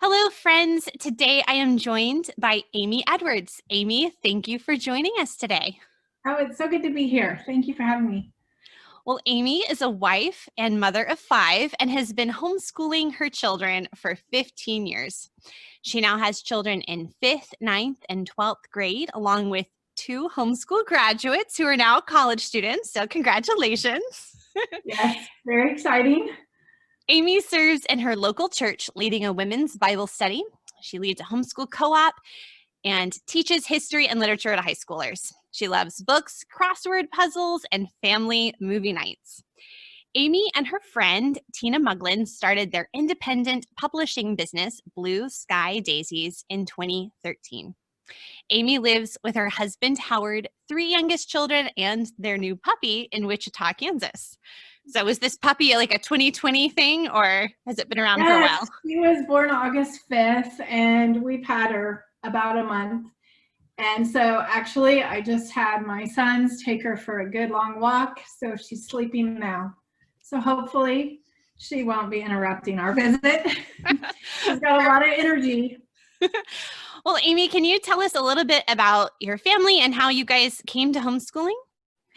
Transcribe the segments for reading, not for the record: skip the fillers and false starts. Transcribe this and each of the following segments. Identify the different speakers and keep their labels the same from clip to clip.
Speaker 1: Hello, friends. Today I am joined by Amy Edwards. Amy, thank you for joining us today.
Speaker 2: Oh, it's so good to be here. Thank you for having me.
Speaker 1: Well, Amy is a wife and mother of 5 and has been homeschooling her children for 15 years. She now has children in 5th, 9th, and 12th grade, along with 2 homeschool graduates who are now college students. So congratulations.
Speaker 2: Yes, very exciting.
Speaker 1: Amy serves in her local church, leading a women's Bible study. She leads a homeschool co-op and teaches history and literature to high schoolers. She loves books, crossword puzzles, and family movie nights. Amy and her friend, Tina Mugglin, started their independent publishing business, Blue Sky Daisies, in 2013. Amy lives with her husband, Howard, 3 youngest children, and their new puppy in Wichita, Kansas. So is this puppy like a 2020 thing, or has it been around for a
Speaker 2: Yes,
Speaker 1: while?
Speaker 2: she was born August 5th, and we've had her about a month. And so actually, I just had my sons take her for a good long walk, so she's sleeping now. So hopefully she won't be interrupting our visit. She's got a lot of energy.
Speaker 1: Well, Amy, can you tell us a little bit about your family and how you guys came to homeschooling?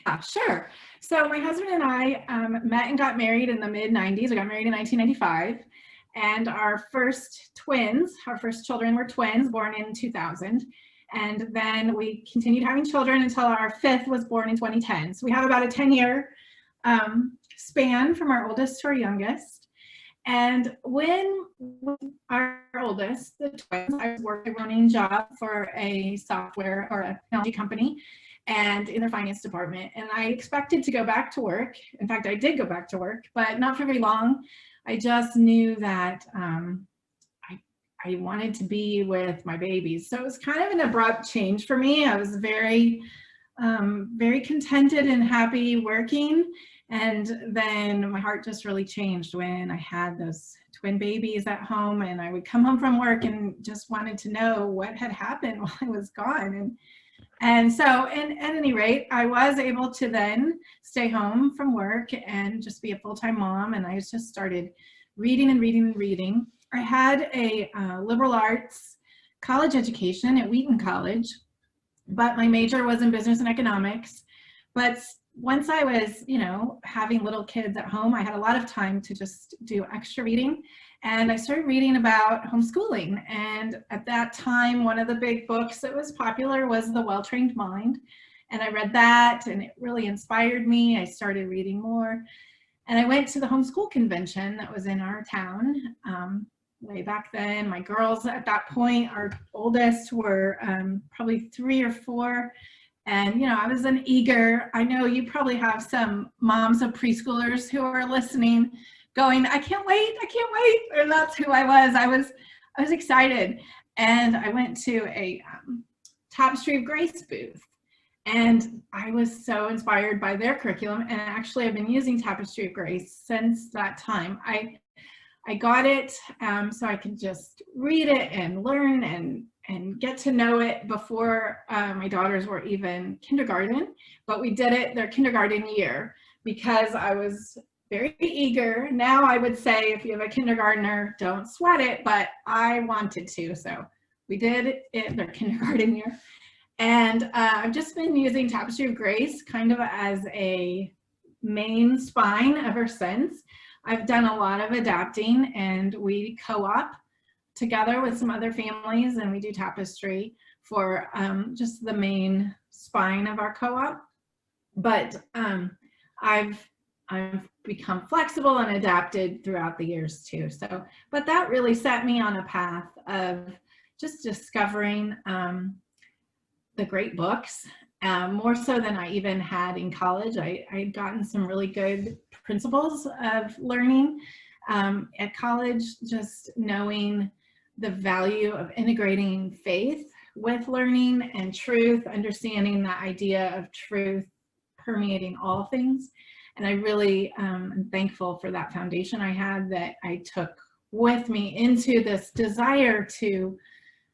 Speaker 2: Yeah, sure. So my husband and I met and got married in the mid-90s. We got married in 1995. And our first children were twins, born in 2000. And then we continued having children until our 5th was born in 2010. So we have about a 10-year span from our oldest to our youngest. And when our oldest, the twins, I was working a running job for a software or a technology company and in their finance department. And I expected to go back to work. In fact, I did go back to work, but not for very long. I just knew that I wanted to be with my babies. So it was kind of an abrupt change for me. I was very, very contented and happy working. And then my heart just really changed when I had those twin babies at home, and I would come home from work and just wanted to know what had happened while I was gone. And so, at any rate, I was able to then stay home from work and just be a full-time mom. And I just started reading and reading and reading. I had a liberal arts college education at Wheaton College, but my major was in business and economics. But once I was, having little kids at home, I had a lot of time to just do extra reading. And I started reading about homeschooling. And at that time, one of the big books that was popular was The Well-Trained Mind. And I read that, and it really inspired me. I started reading more. And I went to the homeschool convention that was in our town way back then. My girls at that point, our oldest, were probably 3 or 4. And, I was I know you probably have some moms of preschoolers who are listening going, I can't wait. And that's who I was. I was excited. And I went to a Tapestry of Grace booth. And I was so inspired by their curriculum. And actually, I've been using Tapestry of Grace since that time. I got it so I could just read it and learn and get to know it before my daughters were even kindergarten. But we did it their kindergarten year because I was very eager. Now I would say if you have a kindergartner, don't sweat it, but I wanted to. So we did it their kindergarten year. And I've just been using Tapestry of Grace kind of as a main spine ever since. I've done a lot of adapting, and we co-op together with some other families, and we do Tapestry for just the main spine of our co-op. But I've become flexible and adapted throughout the years too. So, but that really set me on a path of just discovering the great books, more so than I even had in college. I had gotten some really good principles of learning at college, just knowing the value of integrating faith with learning and truth, understanding the idea of truth permeating all things. And I really am thankful for that foundation I had that I took with me into this desire to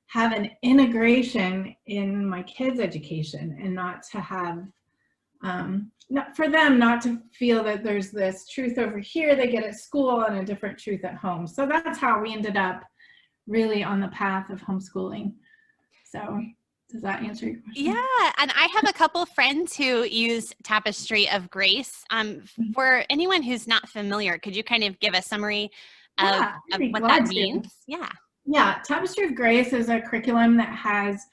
Speaker 2: have an integration in my kids' education, and not to have, not for them not to feel that there's this truth over here they get at school and a different truth at home. So that's how we ended up really on the path of homeschooling. So does that answer your question?
Speaker 1: Yeah, and I have a couple friends who use Tapestry of Grace. For anyone who's not familiar, could you kind of give a summary of,
Speaker 2: Yeah, I'd be
Speaker 1: what that
Speaker 2: glad to.
Speaker 1: means? Yeah.
Speaker 2: Yeah, Tapestry of Grace is a curriculum that has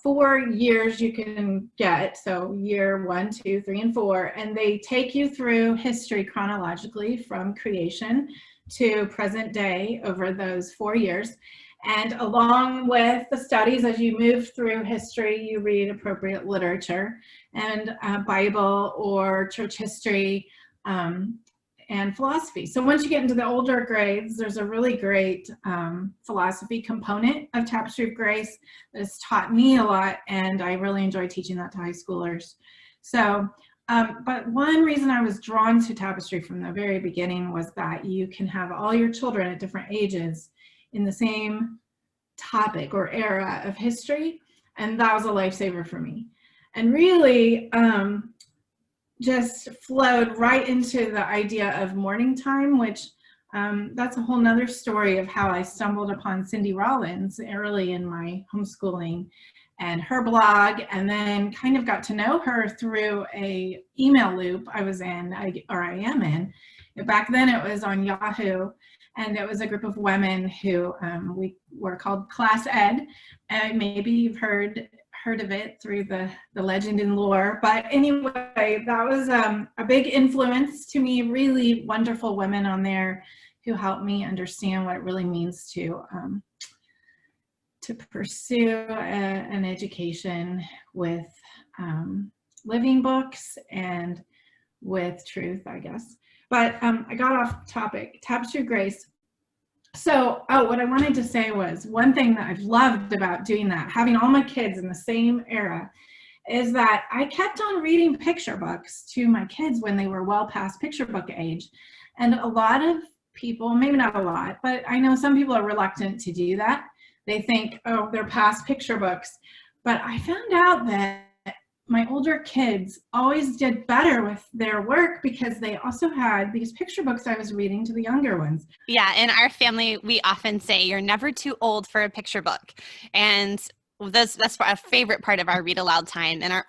Speaker 2: 4 years you can get. So year 1, 2, 3, and 4, and they take you through history chronologically from creation to present day over those 4 years. And along with the studies, as you move through history, you read appropriate literature and Bible or church history and philosophy. So once you get into the older grades, there's a really great philosophy component of Tapestry of Grace that has taught me a lot, and I really enjoy teaching that to high schoolers. So, but one reason I was drawn to Tapestry from the very beginning was that you can have all your children at different ages in the same topic or era of history, and that was a lifesaver for me. And really, just flowed right into the idea of morning time, which that's a whole nother story of how I stumbled upon Cindy Rollins early in my homeschooling and her blog, and then kind of got to know her through a email loop I was in, or I am in. Back then it was on Yahoo, and it was a group of women who we were called Class Ed, and maybe you've heard of it through the legend and lore. But anyway, that was a big influence to me. Really wonderful women on there who helped me understand what it really means to pursue an education with living books and with truth, I guess. But I got off topic. Tapestry of Grace. So, what I wanted to say was, one thing that I've loved about doing that, having all my kids in the same era, is that I kept on reading picture books to my kids when they were well past picture book age. And a lot of people, maybe not a lot, but I know some people are reluctant to do that. They think, oh, they're past picture books. But I found out that my older kids always did better with their work because they also had these picture books I was reading to the younger ones.
Speaker 1: Yeah, in our family, we often say you're never too old for a picture book. And that's a favorite part of our read aloud time. In our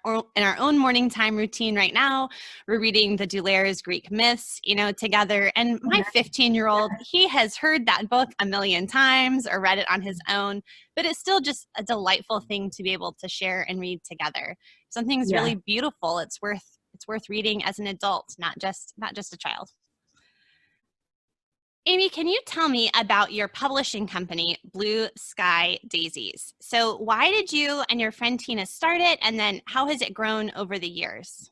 Speaker 1: own morning time routine right now, we're reading the Dulair's Greek Myths, together. And my 15-year-old, he has heard that book a million times or read it on his own, but it's still just a delightful thing to be able to share and read together. Something's really beautiful. It's worth reading as an adult, not just a child. Amy, can you tell me about your publishing company, Blue Sky Daisies? So why did you and your friend Tina start it, and then how has it grown over the years?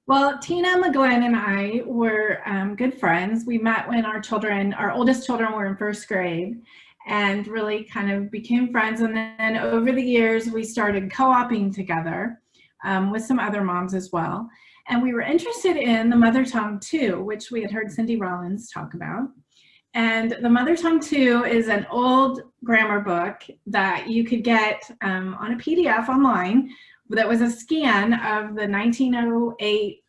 Speaker 2: Well, Tina Mugglin and I were good friends. We met when our oldest children were in first grade, and really kind of became friends. And then over the years, we started co-oping together with some other moms as well. And we were interested in the Mother Tongue 2, which we had heard Cindy Rollins talk about. And the Mother Tongue 2 is an old grammar book that you could get on a PDF online that was a scan of the 1908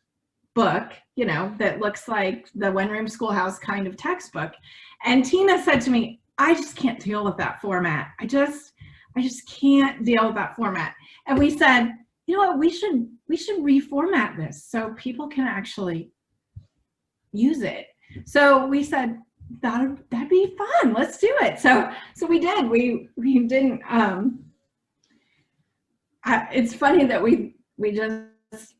Speaker 2: book, that looks like the one-room schoolhouse kind of textbook. And Tina said to me, I just can't deal with that format. I just can't deal with that format. And we said, you know what, we should reformat this so people can actually use it. So we said, that'd be fun. Let's do it. So we did. We didn't. It's funny that we just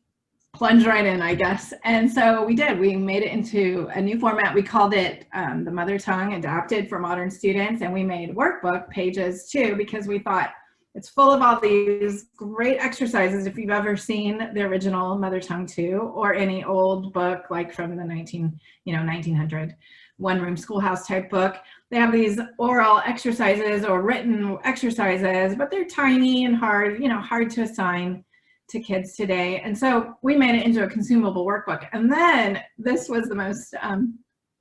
Speaker 2: plunged right in, I guess. And so we did. We made it into a new format. We called it the Mother Tongue Adapted for Modern Students, and we made workbook pages too, because we thought it's full of all these great exercises. If you've ever seen the original Mother Tongue 2 or any old book like from the 1900 one-room schoolhouse type book, they have these oral exercises or written exercises, but they're tiny and hard, hard to assign to kids today. And so we made it into a consumable workbook. And then this was the most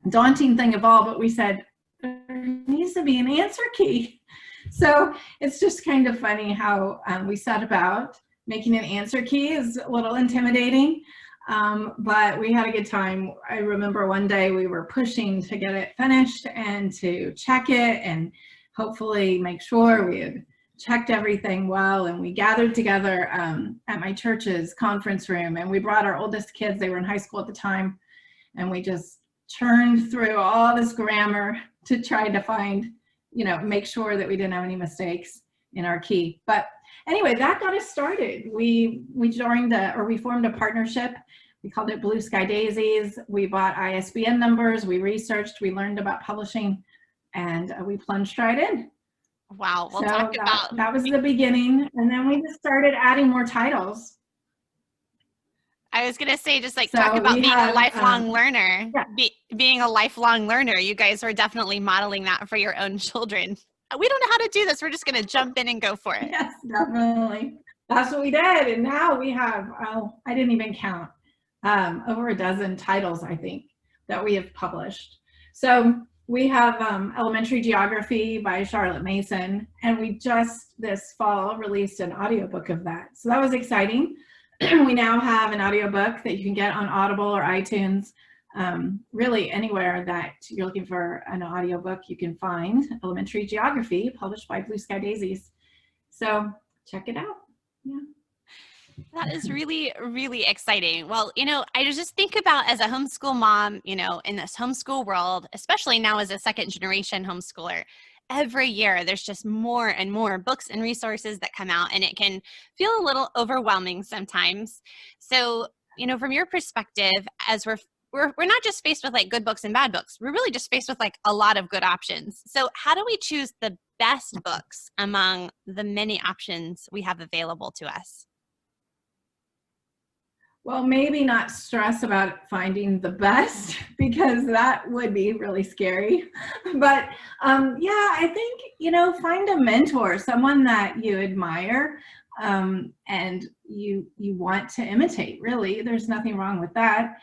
Speaker 2: daunting thing of all, but we said, there needs to be an answer key. So it's just kind of funny how we set about making an answer key is a little intimidating. But we had a good time. I remember one day we were pushing to get it finished and to check it and hopefully make sure we had checked everything well. And we gathered together at my church's conference room, and we brought our oldest kids. They were in high school at the time, and we just churned through all this grammar to try to find, make sure that we didn't have any mistakes in our key. But anyway, that got us started. We formed a partnership. We called it Blue Sky Daisies. We bought ISBN numbers. We researched. We learned about publishing, and we plunged right in.
Speaker 1: Wow. We'll
Speaker 2: so
Speaker 1: talk about
Speaker 2: that was the beginning, and then we just started adding more titles.
Speaker 1: I was going to say, just talk about being a lifelong learner. Yeah. Being a lifelong learner, you guys were definitely modeling that for your own children. We don't know how to do this. We're just going to jump in and go for it.
Speaker 2: Yes, definitely. That's what we did. And now we have, I didn't even count, over a dozen titles, I think, that we have published. So we have Elementary Geography by Charlotte Mason, and we just this fall released an audiobook of that. So that was exciting. We now have an audiobook that you can get on Audible or iTunes. Really anywhere that you're looking for an audiobook, you can find Elementary Geography, published by Blue Sky Daisies. So check it out. Yeah.
Speaker 1: That is really, really exciting. Well, I just think about, as a homeschool mom, in this homeschool world, especially now as a second generation homeschooler, every year there's just more and more books and resources that come out, and it can feel a little overwhelming sometimes. So, from your perspective, as we're not just faced with good books and bad books, we're really just faced with a lot of good options. So how do we choose the best books among the many options we have available to us?
Speaker 2: Well, maybe not stress about finding the best, because that would be really scary. But yeah, I think, find a mentor, someone that you admire and you want to imitate. Really, there's nothing wrong with that,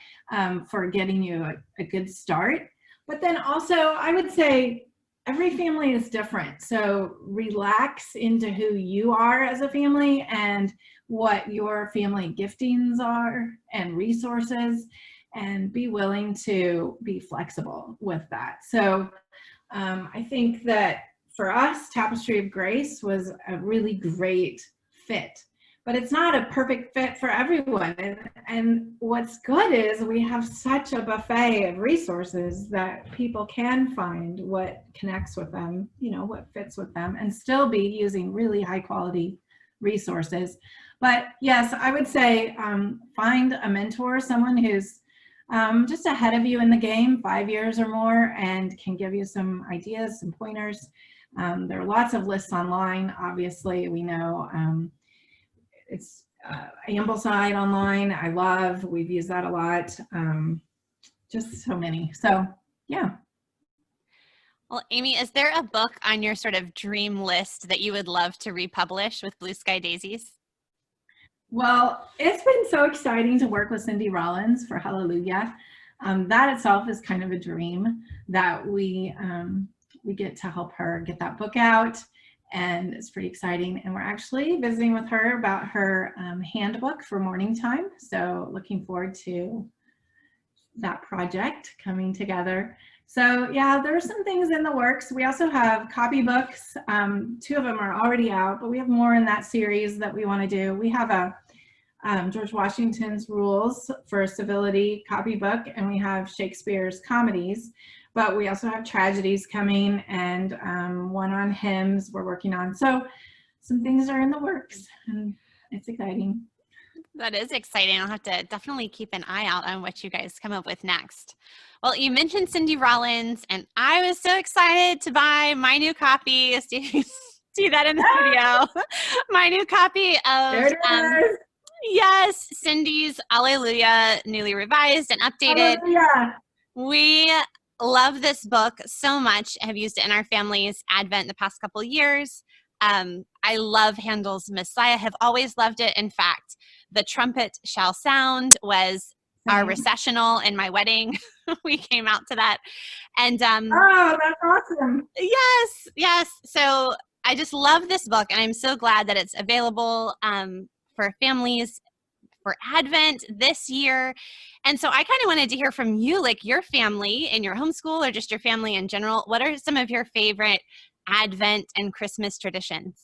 Speaker 2: for getting you a good start. But then also, I would say every family is different. So relax into who you are as a family and what your family giftings are and resources, and be willing to be flexible with that. So I think that for us, Tapestry of Grace was a really great fit, but it's not a perfect fit for everyone. And what's good is we have such a buffet of resources that people can find what connects with them, what fits with them, and still be using really high quality resources. But yes, I would say find a mentor, someone who's just ahead of you in the game, 5 years or more, and can give you some ideas, some pointers. There are lots of lists online. Obviously, we know it's Ambleside online. We've used that a lot. Just so many. So yeah.
Speaker 1: Well, Amy, is there a book on your sort of dream list that you would love to republish with Blue Sky Daisies?
Speaker 2: Well, it's been so exciting to work with Cindy Rollins for Hallelujah. That itself is kind of a dream that we get to help her get that book out, and it's pretty exciting. And we're actually visiting with her about her handbook for morning time. So looking forward to that project coming together. So yeah, there are some things in the works. We also have copybooks. 2 of them are already out, but we have more in that series that we want to do. We have a George Washington's Rules for Civility copybook, and we have Shakespeare's comedies, but we also have tragedies coming, and one on hymns we're working on. So some things are in the works, and it's exciting.
Speaker 1: That is exciting. I'll have to definitely keep an eye out on what you guys come up with next. Well, you mentioned Cindy Rollins, and I was so excited to buy my new copy. See that in the studio? My new copy of yes, Cindy's Alleluia, newly revised and updated.
Speaker 2: Hallelujah.
Speaker 1: We love this book so much. I have used it in our family's Advent the past couple years. I love Handel's Messiah. Have always loved it. In fact, The Trumpet Shall Sound was our recessional in my wedding. We came out to that. And
Speaker 2: oh, that's awesome.
Speaker 1: Yes. So I just love this book, and I'm so glad that it's available for families for Advent this year. And so I kind of wanted to hear from you, like your family and your homeschool or just your family in general. What are some of your favorite Advent and Christmas traditions?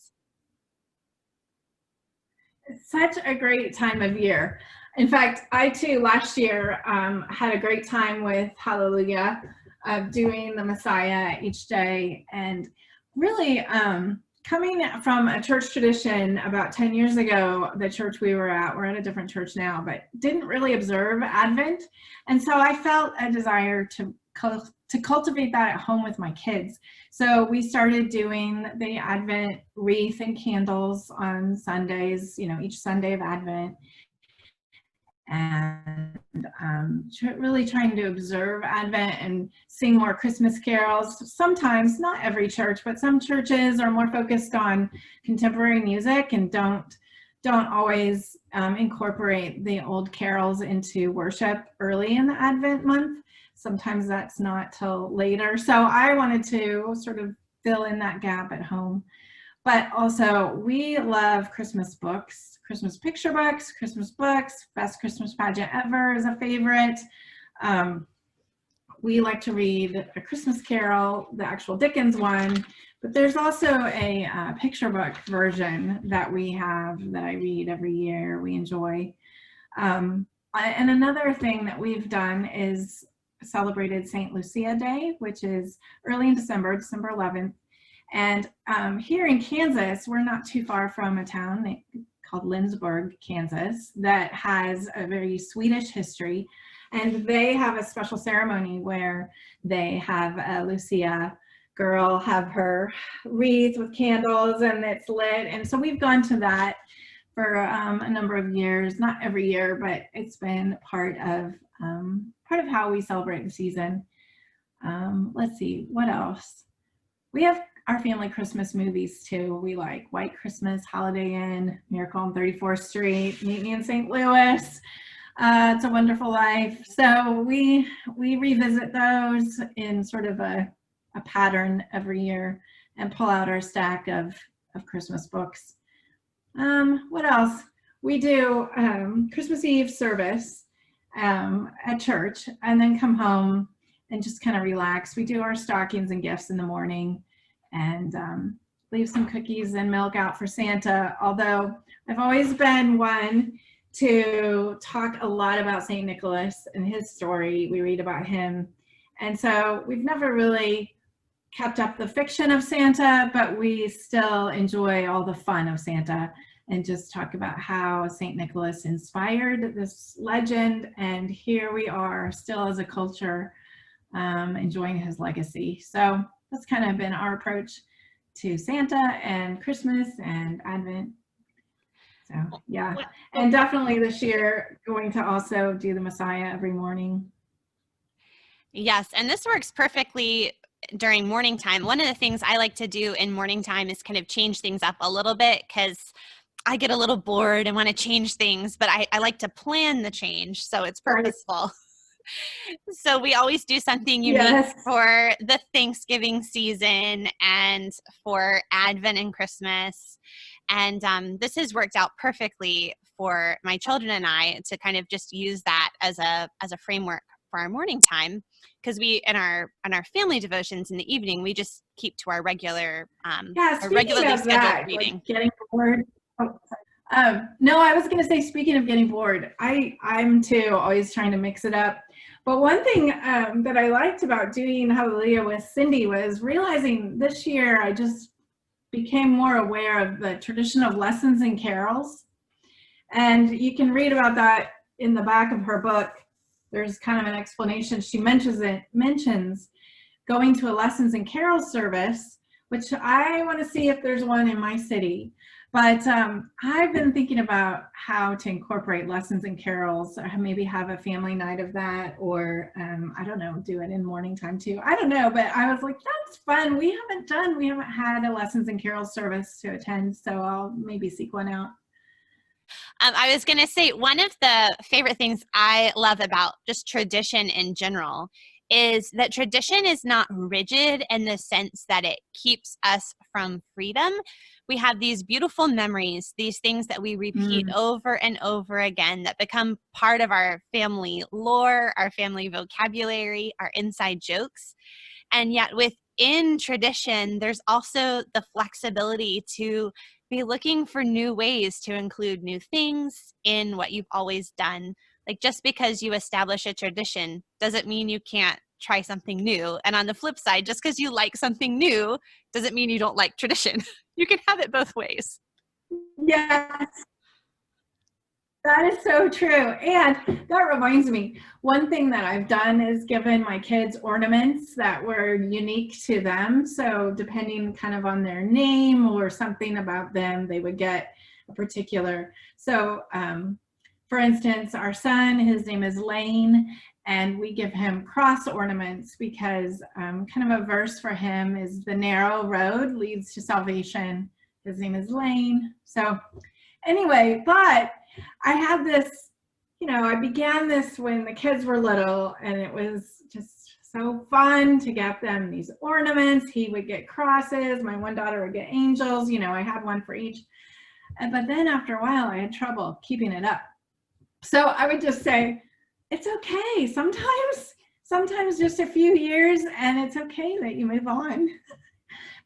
Speaker 2: It's such a great time of year. In fact, I too last year had a great time with Hallelujah, of doing the Messiah each day, and really coming from a church tradition about 10 years ago. The church we're at a different church now, but didn't really observe Advent, and so I felt a desire to cultivate that at home with my kids. So we started doing the Advent wreath and candles on Sundays, each Sunday of Advent, and really trying to observe Advent and sing more Christmas carols. Sometimes, not every church, but some churches are more focused on contemporary music and don't always incorporate the old carols into worship early in the Advent month. Sometimes that's not till later. So I wanted to sort of fill in that gap at home. But also, we love Christmas books, Christmas picture books, Best Christmas Pageant Ever is a favorite. We like to read A Christmas Carol, the actual Dickens one, but there's also a picture book version that we have that I read every year. We enjoy. And another thing that we've done is celebrated St. Lucia Day, which is early in December 11th. And here in Kansas, we're not too far from a town called Lindsborg, Kansas, that has a very Swedish history. And they have a special ceremony where they have a Lucia girl have her wreath with candles and it's lit. And so we've gone to that for a number of years, not every year, but it's been part of how we celebrate the season. Let's see, what else? We have our family Christmas movies too. We like White Christmas, Holiday Inn, Miracle on 34th Street, Meet Me in St. Louis, It's a Wonderful Life. So we revisit those in sort of a pattern every year and pull out our stack of Christmas books. What else? We do Christmas Eve service at church and then come home and just kind of relax. We do our stockings and gifts in the morning and leave some cookies and milk out for Santa. Although I've always been one to talk a lot about St. Nicholas and his story. We read about him. And so we've never really kept up the fiction of Santa, but we still enjoy all the fun of Santa and just talk about how St. Nicholas inspired this legend. And here we are still as a culture enjoying his legacy. So that's kind of been our approach to Santa and Christmas and Advent. So yeah, and definitely this year going to also do the Messiah every morning.
Speaker 1: Yes, and this works perfectly during morning time. One of the things I like to do in morning time is kind of change things up a little bit because I get a little bored and want to change things, but I like to plan the change, so it's purposeful. So we always do something unique for the Thanksgiving season and for Advent and Christmas. And this has worked out perfectly for my children and I to kind of just use that as a framework for our morning time, because we in our family devotions in the evening we just keep to our regularly scheduled reading.
Speaker 2: Like getting bored. No, I was going to say, speaking of getting bored, I'm too always trying to mix it up. But one thing that I liked about doing Hallelujah with Cindy was realizing this year I just became more aware of the tradition of lessons and carols. And you can read about that in the back of her book. There's kind of an explanation. She mentions going to a lessons and carols service, which I want to see if there's one in my city. But I've been thinking about how to incorporate lessons and carols, or maybe have a family night of that, or I don't know, do it in morning time too. I don't know, but I was like, that's fun. We haven't had a lessons and carols service to attend, so I'll maybe seek one out.
Speaker 1: I was going to say, one of the favorite things I love about just tradition in general is that tradition is not rigid in the sense that it keeps us from freedom. We have these beautiful memories, these things that we repeat over and over again that become part of our family lore, our family vocabulary, our inside jokes. And yet within tradition, there's also the flexibility to be looking for new ways to include new things in what you've always done. Like, just because you establish a tradition doesn't mean you can't try something new. And on the flip side, just because you like something new doesn't mean you don't like tradition. You can have it both ways.
Speaker 2: Yes, that is so true. And that reminds me, one thing that I've done is given my kids ornaments that were unique to them. So depending kind of on their name or something about them, they would get a particular. So for instance, our son, his name is Lane, and we give him cross ornaments because kind of a verse for him is the narrow road leads to salvation. His name is Lane. So anyway, but I had this, I began this when the kids were little, and it was just so fun to get them these ornaments. He would get crosses. My one daughter would get angels. I had one for each. But then after a while, I had trouble keeping it up. So I would just say, it's okay. Sometimes just a few years, and it's okay that you move on.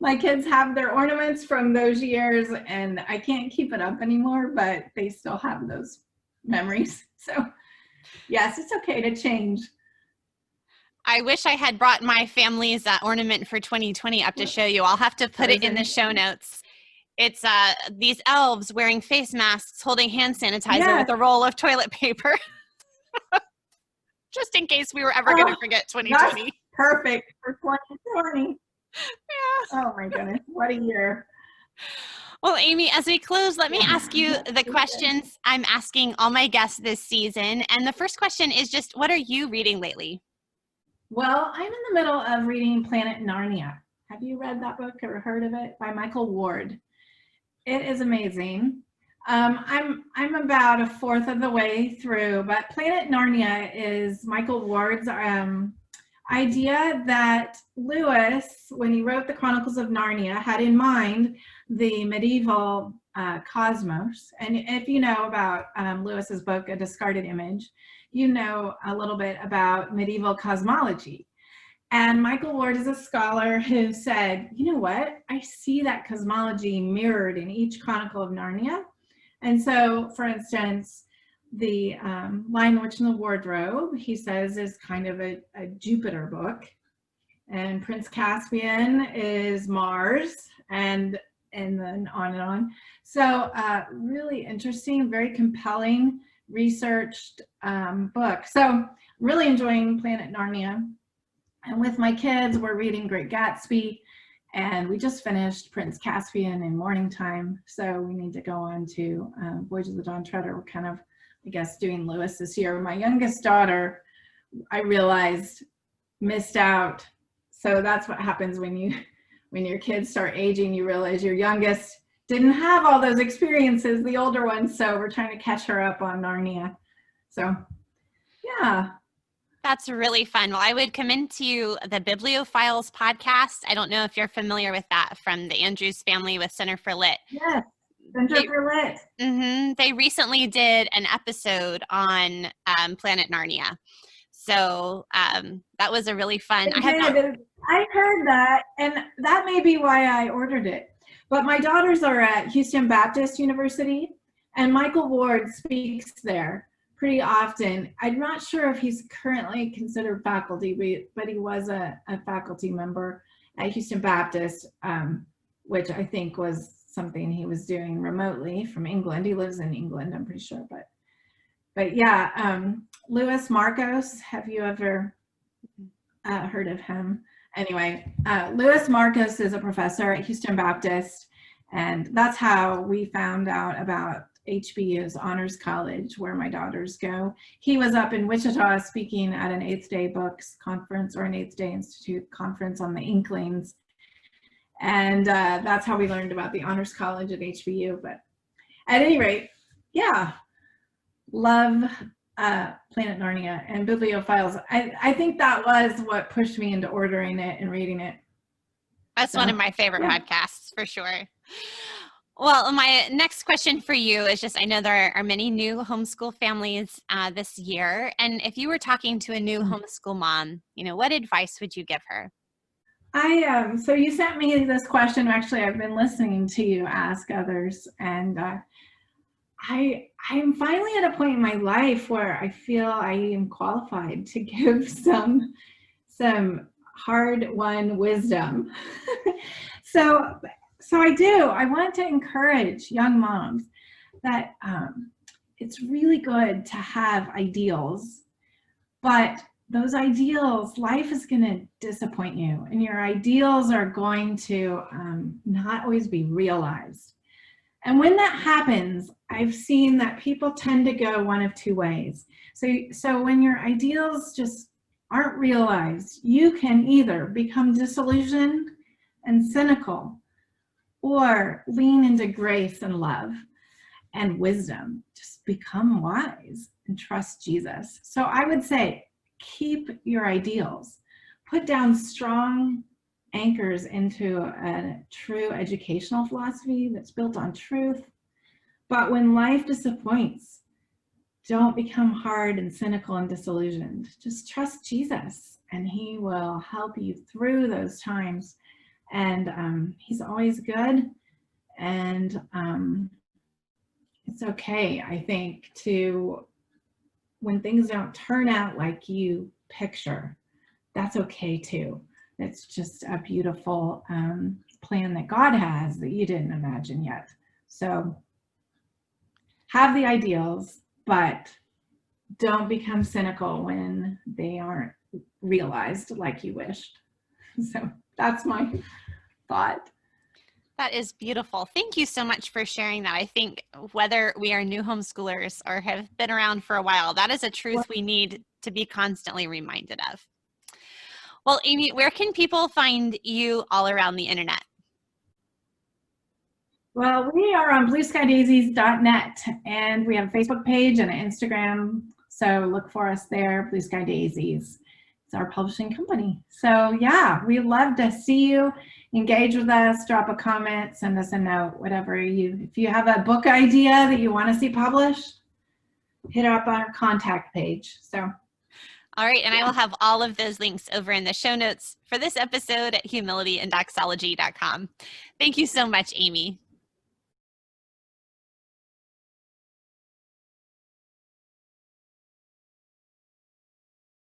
Speaker 2: My kids have their ornaments from those years, and I can't keep it up anymore, but they still have those memories. So yes, it's okay to change.
Speaker 1: I wish I had brought my family's ornament for 2020 up to show you. I'll have to put it in the show notes. It's these elves wearing face masks, holding hand sanitizer with a roll of toilet paper. Just in case we were ever going to forget 2020.
Speaker 2: That's perfect for 2020. Yeah. Oh my goodness, what a year.
Speaker 1: Well, Amy, as we close, let me ask you the questions I'm asking all my guests this season. And the first question is just, what are you reading lately?
Speaker 2: Well, I'm in the middle of reading Planet Narnia. Have you read that book or heard of it? By Michael Ward. It is amazing. I'm about a fourth of the way through, but Planet Narnia is Michael Ward's idea that Lewis, when he wrote the Chronicles of Narnia, had in mind the medieval cosmos. And if you know about Lewis's book, A Discarded Image, you know a little bit about medieval cosmology. And Michael Ward is a scholar who said, you know what, I see that cosmology mirrored in each Chronicle of Narnia. And so, for instance, the Lion, the Witch, and the Wardrobe, he says, is kind of a Jupiter book. And Prince Caspian is Mars, and then on and on. So really interesting, very compelling, researched book. So really enjoying Planet Narnia. And with my kids, we're reading Great Gatsby, and we just finished Prince Caspian in Morning Time. So we need to go on to Voyage of the Dawn Treader. We're kind of, I guess, doing Lewis this year. My youngest daughter, I realized, missed out. So that's what happens when your kids start aging. You realize your youngest didn't have all those experiences, the older ones. So we're trying to catch her up on Narnia. So yeah.
Speaker 1: That's really fun. Well, I would commend to you the Bibliophiles podcast. I don't know if you're familiar with that, from the Andrews family with Center for Lit.
Speaker 2: Yes, Center for Lit.
Speaker 1: They recently did an episode on Planet Narnia. So that was a really fun.
Speaker 2: I heard that, and that may be why I ordered it. But my daughters are at Houston Baptist University, and Michael Ward speaks there pretty often. I'm not sure if he's currently considered faculty, but he was a faculty member at Houston Baptist, which I think was something he was doing remotely from England. He lives in England, I'm pretty sure. But yeah, Louis Marcos, have you ever heard of him? Anyway, Louis Marcos is a professor at Houston Baptist, and that's how we found out about HBU's Honors College, where my daughters go. He was up in Wichita speaking at an 8th Day Books conference, or an 8th Day Institute conference on the Inklings. And that's how we learned about the Honors College at HBU. But at any rate, yeah, love Planet Narnia and Bibliophiles. I think that was what pushed me into ordering it and reading it.
Speaker 1: That's one of my favorite podcasts for sure. Well, my next question for you is just, I know there are many new homeschool families this year. And if you were talking to a new homeschool mom, what advice would you give her?
Speaker 2: So you sent me this question. Actually, I've been listening to you ask others, and I'm finally at a point in my life where I feel I am qualified to give some hard-won wisdom. So I do. I want to encourage young moms that it's really good to have ideals, but those ideals, life is going to disappoint you, and your ideals are going to not always be realized. And when that happens, I've seen that people tend to go one of two ways. So when your ideals just aren't realized, you can either become disillusioned and cynical, or lean into grace and love and wisdom. Just become wise and trust Jesus. So I would say, keep your ideals. Put down strong anchors into a true educational philosophy that's built on truth. But when life disappoints, don't become hard and cynical and disillusioned. Just trust Jesus, and he will help you through those times. And he's always good. And it's okay, I think, when things don't turn out like you picture, that's okay too. It's just a beautiful plan that God has that you didn't imagine yet. So have the ideals, but don't become cynical when they aren't realized like you wished. So that's my thought.
Speaker 1: That is beautiful. Thank you so much for sharing that. I think whether we are new homeschoolers or have been around for a while, that is a truth we need to be constantly reminded of. Well, Amy, where can people find you all around the internet?
Speaker 2: Well, we are on blueskydaisies.net, and we have a Facebook page and an Instagram. So look for us there, Blue Sky Daisies. It's our publishing company. So yeah, we'd love to see you. Engage with us, drop a comment, send us a note, if you have a book idea that you want to see published, hit up our contact page. So,
Speaker 1: all right, and I will have all of those links over in the show notes for this episode at humilityanddoxology.com. Thank you so much, Amy.